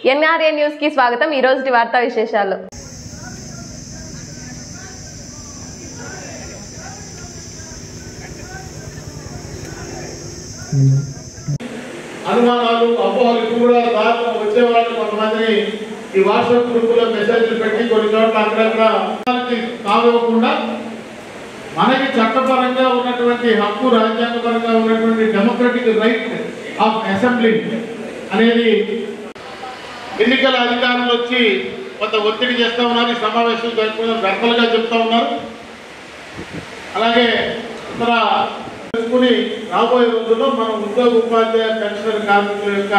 NRA news కి స్వాగతం. ఈ రోజు వార్తా విశేషాలు. అనుమానాలు అపోహలు కూడా దాంట్లో వచ్చే వాళ్ళు కొంతమందిని ఈ వాట్సాప్ గ్రూపులో మెసేజ్లు పెట్టి కొన్ని చోట్ల అక్కడక్కడ కానివ్వకుండా మనకి చట్టపరంగా ఉన్నటువంటి హక్కు, రాజ్యాంగపరంగా ఉన్నటువంటి డెమోక్రటిక్ రైట్ ఆఫ్ అసెంబ్లీ అనేది ఎన్నికల అధికారులు వచ్చి కొంత ఒత్తిడి చేస్తూ ఉన్నారు. ఈ సమావేశం జరుపుకుని వ్యర్థలుగా చెప్తా ఉన్నారు. అలాగే ఇతర తెలుసుకుని రాబోయే రోజుల్లో మనం ఉద్యోగ ఉపాధ్యాయ పెన్షనర్ కార్మికుల యొక్క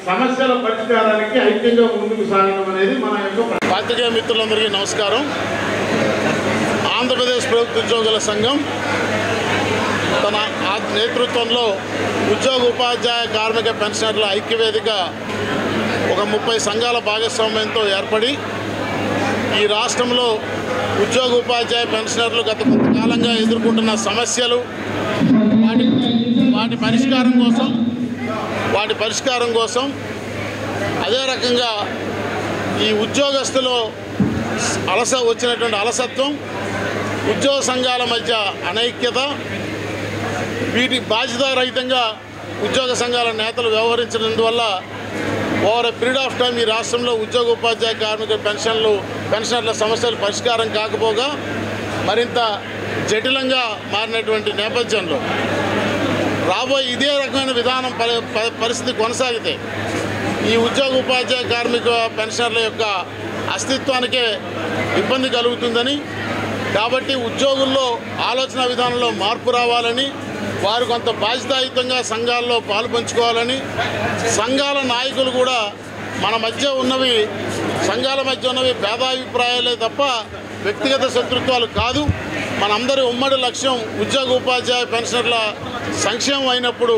సమస్యల పరిష్కారానికి ఐక్యంగా ముందుకు సాగడం అనేది మన యొక్క పాత్రికేయ మిత్రులందరికీ నమస్కారం. ఆంధ్రప్రదేశ్ ప్రభుత్వ ఉద్యోగుల సంఘం తన నేతృత్వంలో ఉద్యోగ ఉపాధ్యాయ కార్మిక పెన్షనర్ల ఐక్యవేదిక ఒక 30 సంఘాల భాగస్వామ్యంతో ఏర్పడి ఈ రాష్ట్రంలో ఉద్యోగ ఉపాధ్యాయ పెన్షనర్లు గత కొంతకాలంగా ఎదుర్కొంటున్న సమస్యలు, వాటి పరిష్కారం కోసం అదే రకంగా ఈ ఉద్యోగస్తులో వచ్చినటువంటి అలసత్వం, ఉద్యోగ సంఘాల మధ్య అనైక్యత, వీటి బాధ్యతారహితంగా ఉద్యోగ సంఘాల నేతలు వ్యవహరించినందువల్ల over a period of time ఈ రాష్ట్రంలో ఉద్యోగ ఉపాధ్యాయ కార్మిక పెన్షనర్ల సమస్యలు పరిష్కారం కాకపోగా మరింత జటిలంగా మారినటువంటి నేపథ్యంలో రాబోయే ఇదే రకమైన విధానం పరిస్థితి కొనసాగితే ఈ ఉద్యోగ ఉపాధ్యాయ కార్మిక పెన్షనర్ల యొక్క అస్తిత్వానికే ఇబ్బంది కలుగుతుందని, కాబట్టి ఉద్యోగుల్లో ఆలోచన విధానంలో మార్పు రావాలని, వారు కొంత బాధ్యతాయుతంగా సంఘాల్లో పాలుపంచుకోవాలని, సంఘాల నాయకులు కూడా సంఘాల మధ్య ఉన్నవి భేదాభిప్రాయాలే తప్ప వ్యక్తిగత శత్రుత్వాలు కాదు. మనందరి ఉమ్మడి లక్ష్యం ఉద్యోగ ఉపాధ్యాయ పెన్షనర్ల సంక్షేమం అయినప్పుడు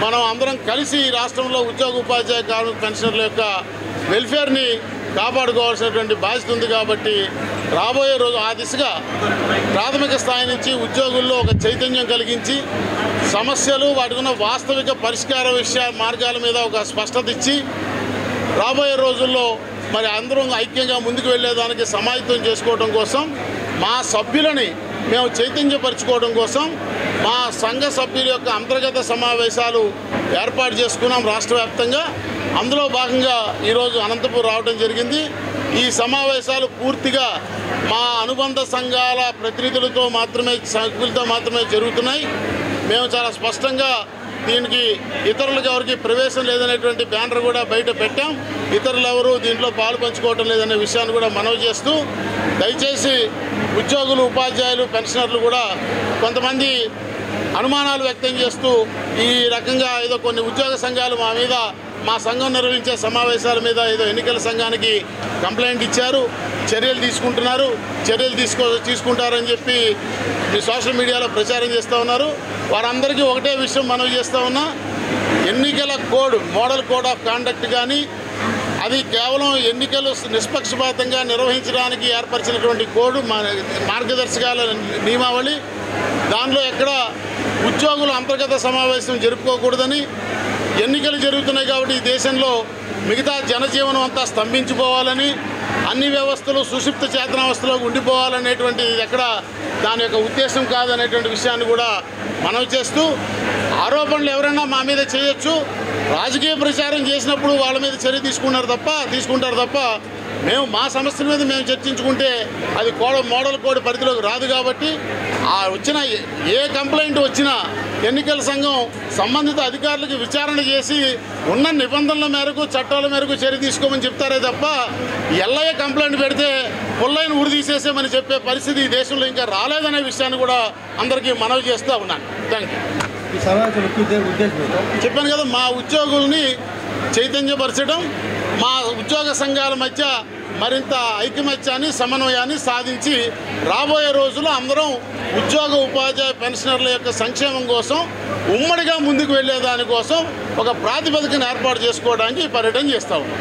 మనం అందరం కలిసి రాష్ట్రంలో ఉద్యోగ ఉపాధ్యాయ కార్మిక పెన్షనర్ల యొక్క వెల్ఫేర్ని కాపాడుకోవాల్సినటువంటి బాధ్యత ఉంది. కాబట్టి రాబోయే రోజు ఆ దిశగా ప్రాథమిక స్థాయి నుంచి ఉద్యోగుల్లో ఒక చైతన్యం కలిగించి సమస్యలు, వాటికున్న వాస్తవిక పరిష్కార మార్గాల మీద ఒక స్పష్టత ఇచ్చి రాబోయే రోజుల్లో మరి అందరం ఐక్యంగా ముందుకు వెళ్ళేదానికి సమాయత్తం చేసుకోవడం కోసం మా సభ్యులని మేము చైతన్యపరచుకోవడం కోసం మా సంఘ సభ్యుల యొక్క అంతర్గత సమావేశాలు ఏర్పాటు చేసుకున్నాం రాష్ట్ర వ్యాప్తంగా. అందులో భాగంగా ఈరోజు అనంతపురం రావడం జరిగింది. ఈ సమావేశాలు పూర్తిగా మా అనుబంధ సంఘాల ప్రతినిధులతో మాత్రమే జరుగుతున్నాయి. మేము చాలా స్పష్టంగా దీనికి ఇతరులకు ఎవరికి ప్రవేశం లేదనేటువంటి బ్యానర్ కూడా బయట పెట్టాం. ఇతరులు ఎవరు దీంట్లో పాలు పంచుకోవటం లేదనే విషయాన్ని కూడా మనవి చేస్తూ, దయచేసి ఉద్యోగులు, ఉపాధ్యాయులు, పెన్షనర్లు కూడా కొంతమంది అనుమానాలు వ్యక్తం చేస్తూ ఈ రకంగా ఏదో కొన్ని ఉద్యోగ సంఘాలు మా సంఘం నిర్వహించే సమావేశాల మీద ఏదో ఎన్నికల సంఘానికి కంప్లైంట్ ఇచ్చారు, చర్యలు తీసుకుంటారని చెప్పి మీ సోషల్ మీడియాలో ప్రచారం చేస్తూ ఉన్నారు. వారందరికీ ఒకటే విషయం మనవి చేస్తూ ఉన్నా, ఎన్నికల code, model code of conduct కానీ అది కేవలం ఎన్నికలు నిష్పక్షపాతంగా నిర్వహించడానికి ఏర్పరిచినటువంటి కోడ్, మార్గదర్శకాల నియమావళి. దానిలో ఎక్కడ ఉద్యోగులు అంతర్గత సమావేశం జరుపుకోకూడదని, ఎన్నికలు జరుగుతున్నాయి కాబట్టి ఈ దేశంలో మిగతా జనజీవనం అంతా స్తంభించిపోవాలని, అన్ని వ్యవస్థలు సుషిప్త చేతనావస్థలో ఉండిపోవాలనేటువంటి ఎక్కడ దాని యొక్క ఉద్దేశం కాదనేటువంటి విషయాన్ని కూడా మనవి చేస్తూ, ఆరోపణలు ఎవరైనా మా మీద చేయొచ్చు, రాజకీయ ప్రచారం చేసినప్పుడు వాళ్ళ మీద చర్య తీసుకుంటారు తప్ప మేము మా సమస్యల మీద మేము చర్చించుకుంటే అది మోడల్ కోడ్ పరిధిలోకి రాదు. కాబట్టి వచ్చిన ఏ కంప్లైంట్ వచ్చినా ఎన్నికల సంఘం సంబంధిత అధికారులకు విచారణ చేసి ఉన్న నిబంధనల మేరకు, చట్టాల మేరకు చర్య తీసుకోమని చెప్తారే తప్ప ఎల్లయ్య కంప్లైంట్ పెడితే పుల్లైన ఉరి తీసేసామని చెప్పే పరిస్థితి ఈ దేశంలో ఇంకా రాలేదనే విషయాన్ని కూడా అందరికీ మనవి చేస్తూ ఉన్నాను. Thank you. చెప్పాను కదా, మా ఉద్యోగుల్ని చైతన్యపరచడం, మా ఉద్యోగ సంఘాల మధ్య మరింత ఐకమత్యాన్ని, సమన్వయాన్ని సాధించి రాబోయే రోజుల్లో అందరం ఉద్యోగ ఉపాధ్యాయ పెన్షనర్ల యొక్క సంక్షేమం కోసం ఉమ్మడిగా ముందుకు వెళ్ళేదానికోసం ఒక ప్రాతిపదికను ఏర్పాటు చేసుకోవడానికి పర్యటన చేస్తా ఉన్నాం.